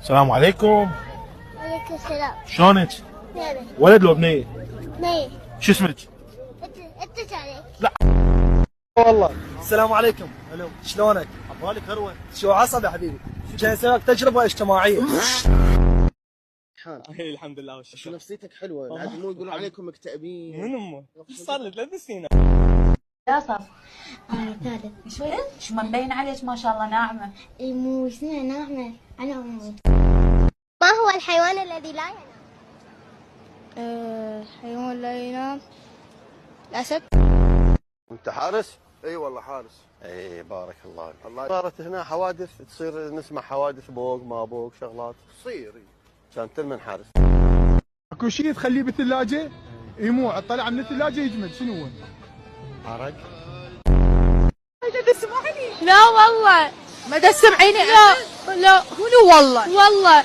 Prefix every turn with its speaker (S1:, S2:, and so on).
S1: السلام عليكم.
S2: عليكم السلام.
S1: شلونك؟
S2: نعم.
S1: ولد لو بنية؟
S2: نعم.
S1: شو اسمك؟
S2: انت عليك.
S1: لا
S3: والله. السلام عليكم.
S1: الو،
S3: شلونك؟
S1: عبالك هروة.
S3: شو عصب يا حبيبي؟ جاي اسوي لك تجربه اجتماعيه.
S4: اي الحمد لله
S3: شو
S4: والشكر.
S3: نفسيتك حلوه، العاد مو يقولون عليكم مكتئبين.
S4: من امه؟ ايش صار لي 3 سنين؟
S5: يا صف
S2: انا ثالث.
S5: شوي شو ما مبين عليك ما شاء الله ناعمة.
S2: مو اسمها نعمة. انا امي. ما هو الحيوان الذي لا ينام؟ الحيوان لا ينام. الاسد.
S6: انت حارس؟ اي والله حارس. اي بارك الله فيك. الله صارت هنا حوادث، تصير نسمع حوادث بوق ما بوق شغلات تصير. كان من حارس.
S7: اكو شيء تخليه بالثلاجه يموع، طلع من الثلاجه يجمد، شنو هو؟
S6: عرق.
S8: لا والله
S5: ما تسمعيني
S8: لا منو والله